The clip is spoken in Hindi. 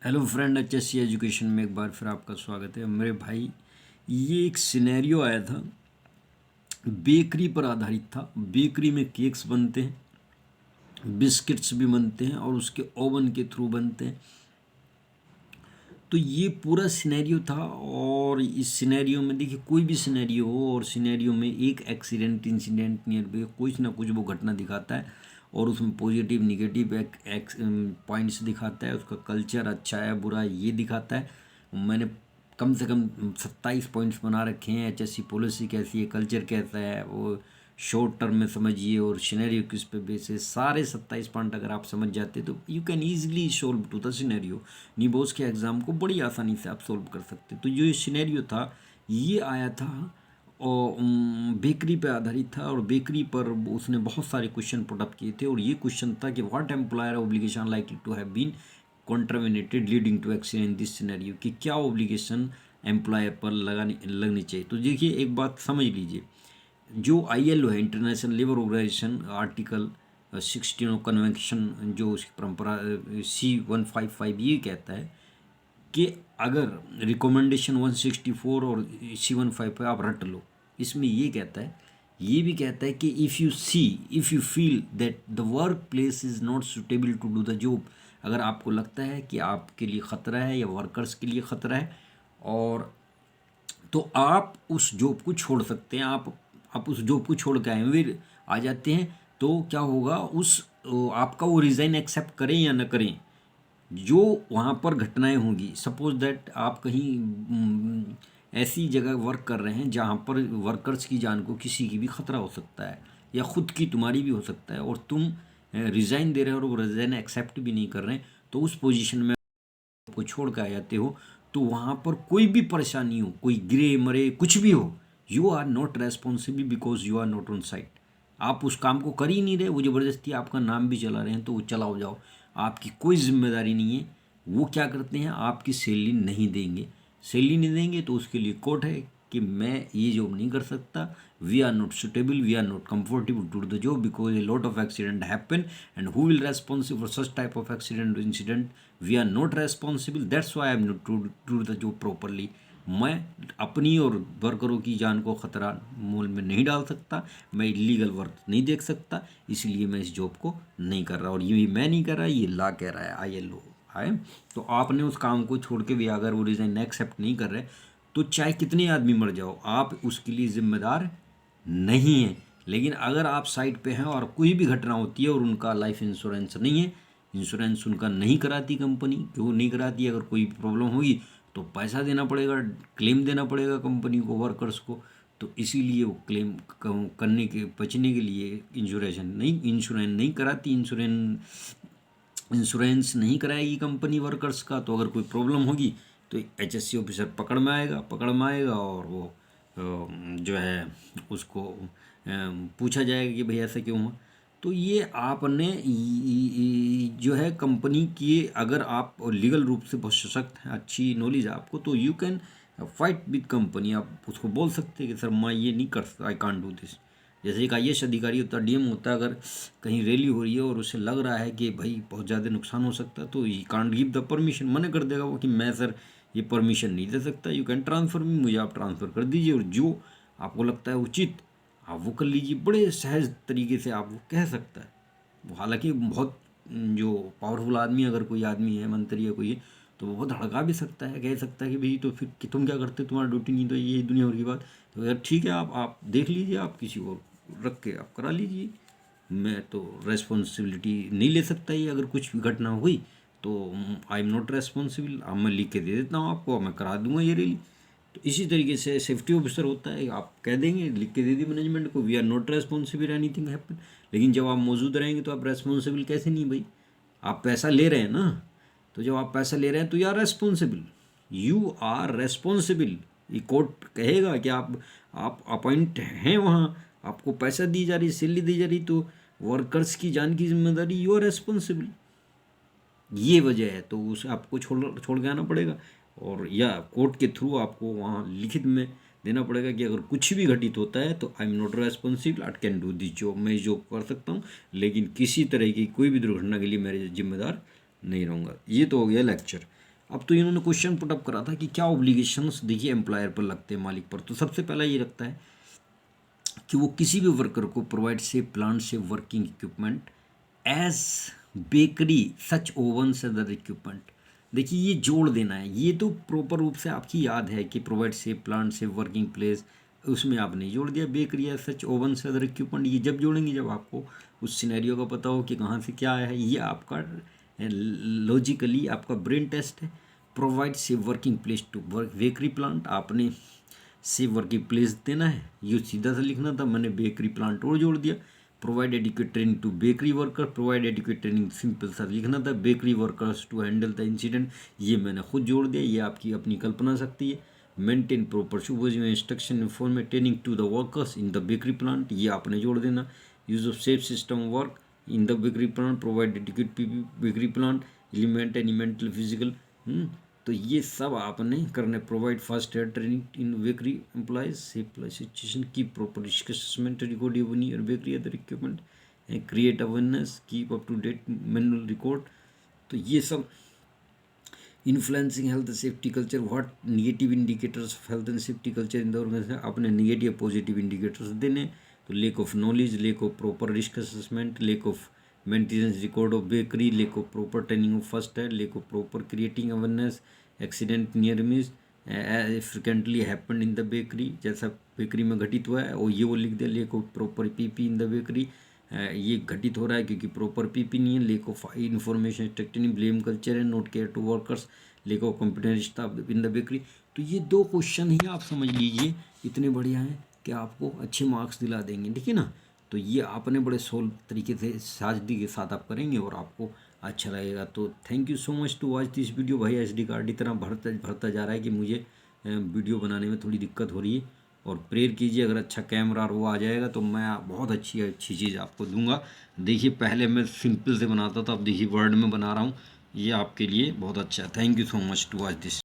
हेलो फ्रेंड, HSC एजुकेशन में एक बार फिर आपका स्वागत है मेरे भाई। ये एक सिनेरियो आया था, बेकरी पर आधारित था। बेकरी में केक्स बनते हैं, बिस्किट्स भी बनते हैं और उसके ओवन के थ्रू बनते हैं। तो ये पूरा सिनेरियो था और इस सिनेरियो में देखिए, कोई भी सिनेरियो हो और सिनेरियो में एक एक्सीडेंट इंसिडेंट नियर बाई कुछ ना कुछ वो घटना दिखाता है और उसमें पॉजिटिव निगेटिव पॉइंट्स दिखाता है। उसका कल्चर अच्छा है बुरा है ये दिखाता है। मैंने कम से कम 27 पॉइंट्स बना रखे हैं। HSC पॉलिसी कैसी है, कल्चर कैसा है, वो शॉर्ट टर्म में समझिए और सिनेरियो किस पे बेसिस, सारे 27 पॉइंट अगर आप समझ जाते तो you can easily solve to the scenario. निबोस के एग्ज़ाम को बड़ी आसानी से आप सोल्व कर सकते। तो जो ये सिनेरियो था ये आया था और बेकरी पे आधारित था और बेकरी पर उसने बहुत सारे क्वेश्चन पुटअप किए थे और ये क्वेश्चन था कि what employer obligation likely to have been contaminated leading to accident in this scenario, कि क्या ऑब्लिगेशन एम्प्लॉयर पर लगनी चाहिए। तो देखिए एक बात समझ लीजिए, जो ILO है, international labour organisation, article 16 convention, जो उसकी परंपरा C155 ये कहता है कि अगर रिकमेंडेशन 164 और C15 आप रट लो, इसमें ये कहता है, ये भी कहता है कि if you feel that the work place is not suitable to do the job, अगर आपको लगता है कि आपके लिए ख़तरा है या वर्कर्स के लिए ख़तरा है, और तो आप उस जॉब को छोड़ सकते हैं। आप उस जॉब को छोड़ के आए हुए आ जाते हैं, तो क्या होगा, आपका वो रिज़ाइन एक्सेप्ट करें या न करें, जो वहाँ पर घटनाएं होंगी, सपोज दैट आप कहीं ऐसी जगह वर्क कर रहे हैं जहाँ पर वर्कर्स की जान को किसी की भी खतरा हो सकता है या ख़ुद की तुम्हारी भी हो सकता है, और तुम रिज़ाइन दे रहे हो और वो रिज़ाइन एक्सेप्ट भी नहीं कर रहे हैं, तो उस पोजीशन में को छोड़ कर आ जाते हो, तो वहाँ पर कोई भी परेशानी हो, कोई गिरे मरे कुछ भी हो, you are not responsible because you are not on site. आप उस काम को कर ही नहीं रहे, वो ज़बरदस्ती आपका नाम भी चला रहे हैं तो वो चलाओ जाओ, आपकी कोई जिम्मेदारी नहीं है। वो क्या करते हैं, आपकी सैलरी नहीं देंगे। सैलरी नहीं देंगे तो उसके लिए कोर्ट है कि मैं ये जॉब नहीं कर सकता, we are not suitable, we are not comfortable to do the job because a lot of accident happen and who will responsible for such type of accident incident, we are not responsible, that's why I am not to do the job properly. मैं अपनी और वर्करों की जान को ख़तरा मोल में नहीं डाल सकता, मैं इलीगल वर्क नहीं देख सकता, इसलिए मैं इस जॉब को नहीं कर रहा। और ये मैं नहीं कर रहा, ये ला कह रहा है, ILO है। तो आपने उस काम को छोड़ के भी अगर वो रिज़ाइन एक्सेप्ट नहीं कर रहे, तो चाहे कितने आदमी मर जाओ, आप उसके लिए ज़िम्मेदार नहीं हैं। लेकिन अगर आप साइट पे हैं और कोई भी घटना होती है और उनका लाइफ इंश्योरेंस नहीं है, इंश्योरेंस उनका नहीं कराती कंपनी, क्यों नहीं कराती, अगर कोई प्रॉब्लम होगी तो पैसा देना पड़ेगा, क्लेम देना पड़ेगा कंपनी को, वर्कर्स को। तो इसीलिए वो क्लेम करने के बचने के लिए इंश्योरेंस नहीं कराती। इंश्योरेंस नहीं कराएगी कंपनी वर्कर्स का, तो अगर कोई प्रॉब्लम होगी तो HSC ऑफिसर पकड़ में आएगा और वो जो है उसको पूछा जाएगा कि भाई ऐसा क्यों हुआ। तो ये आपने जो है कंपनी की, अगर आप लीगल रूप से बहुत सशक्त हैं, अच्छी नॉलेज है आपको, तो you can fight with company. आप उसको बोल सकते हैं कि सर मैं ये नहीं कर सकता, आई कांट डू दिस। जैसे एक IAS अधिकारी होता है, DM होता है, अगर कहीं रैली हो रही है और उसे लग रहा है कि भाई बहुत ज़्यादा नुकसान हो सकता है, तो he can't give the permission, मना कर देगा वो कि मैं सर ये परमिशन नहीं दे सकता, यू कैन ट्रांसफ़र मी, मुझे आप ट्रांसफ़र कर दीजिए और जो आपको लगता है उचित आप वो कर लीजिए। बड़े सहज तरीके से आप वो कह सकता है। वो हालांकि बहुत जो पावरफुल आदमी, अगर कोई आदमी है, मंत्री है कोई है, तो वो बहुत धड़का भी सकता है, कह सकता है कि भाई तो फिर कि तुम क्या करते, तुम्हारा ड्यूटी नहीं, तो ये दुनिया भर की बात। तो यार ठीक है, आप देख लीजिए, आप किसी को रख के आप करा लीजिए, मैं तो रेस्पॉन्सिबिलिटी नहीं ले सकता। ये अगर कुछ भी घटना हुई तो आई एम नॉट रेस्पॉन्सिबल, अब मैं लिख के दे देता हूँ आपको, मैं करा दूंगा ये रैली। तो इसी तरीके से सेफ्टी ऑफिसर होता है, आप कह देंगे, लिख के दे दी मैनेजमेंट को, we are not responsible anything happen. लेकिन जब आप मौजूद रहेंगे तो आप रेस्पॉन्सिबल कैसे नहीं भाई, आप पैसा ले रहे हैं ना, तो जब आप पैसा ले रहे हैं तो यू आर रेस्पॉन्सिबल। ये कोर्ट कहेगा कि आप अपॉइंट हैं वहाँ, आपको पैसा दी जा रही, सैलरी दी जा रही, तो वर्कर्स की जान की जिम्मेदारी, यू आर रेस्पॉन्सिबल। ये वजह है, तो उसे आपको छोड़ के आना पड़ेगा, और या कोर्ट के थ्रू आपको वहाँ लिखित में देना पड़ेगा कि अगर कुछ भी घटित होता है तो आई am not responsible, I can do this job, मैं इस जॉब कर सकता हूँ, लेकिन किसी तरह की कोई भी दुर्घटना के लिए मैं जिम्मेदार नहीं रहूँगा। ये तो हो गया लेक्चर। अब तो इन्होंने क्वेश्चन पुटअप करा था कि क्या ऑब्लिगेशंस देखिए एम्प्लॉयर पर लगते हैं, मालिक पर। तो सबसे पहला ये लगता है कि वो किसी भी वर्कर को प्रोवाइड से प्लांट से वर्किंग इक्विपमेंट एज बेकरी सच ओवन्स अदर इक्विपमेंट। देखिए ये जोड़ देना है, ये तो प्रॉपर रूप से आपकी याद है कि प्रोवाइड से प्लांट से वर्किंग प्लेस, उसमें आपने जोड़ दिया बेकरी एज सच ओवन से अदर इक्विपमेंट। ये जब जोड़ेंगे जब आपको उस सिनेरियो का पता हो कि कहाँ से क्या आया है। ये आपका लॉजिकली आपका ब्रेन टेस्ट है। प्रोवाइड से working place to work bakery plant, आपने से वर्किंग प्लेस देना है, ये सीधा सा लिखना था, मैंने बेकरी प्लांट और जोड़ दिया। Provide adequate training to bakery worker, provide adequate training simple सा लिखना था, bakery workers to handle the incident, ये मैंने खुद जोड़ दिया, ये आपकी अपनी कल्पना शक्ति है। Maintain proper supervision instruction information training to the workers in the bakery plant, ये आपने जोड़ देना। Use of safe system work in the bakery plant, provide adequate bakery plant element environmental physical, तो ये सब आपने करने। Provide first aid training in bakery employees, safe situation की proper risk assessment record in your bakery other equipment, create awareness, keep up to date manual record. तो ये सब influencing health safety culture, what negative indicators of health and safety culture in the organisation, आपने निगेटिव पॉजिटिव इंडिकेटर्स देने। तो lack of knowledge, lack of proper risk assessment, lack of maintenance record of bakery, lack of proper training of first aid, lack of proper creating awareness, accident near miss frequently happen in the bakery, जैसा बेकरी में घटित हुआ है, और ये वो लिख दिया। Lack of proper PP in the bakery, ये घटित हो रहा है क्योंकि प्रॉपर पीपी नहीं है। Lack of information structure, blame culture है, not care to workers, lack of competent staff in the bakery. तो ये 2 क्वेश्चन ही आप समझ लीजिए, इतने बढ़िया हैं कि आपको अच्छे मार्क्स दिला देंगे, ठीक है ना। तो ये आपने बड़े सोल्व तरीके से सादगी के साथ आप करेंगे और आपको अच्छा लगेगा। तो thank you so much to watch this video. भाई SD कार्ड इतना भरता जा रहा है कि मुझे वीडियो बनाने में थोड़ी दिक्कत हो रही है, और प्रेयर कीजिए अगर अच्छा कैमरा और वो आ जाएगा तो मैं बहुत अच्छी चीज़ आपको दूंगा। देखिए पहले मैं सिंपल से बनाता था, अब देखिए वर्ड में बना रहा हूँ, ये आपके लिए बहुत अच्छा है। Thank you so much to watch this.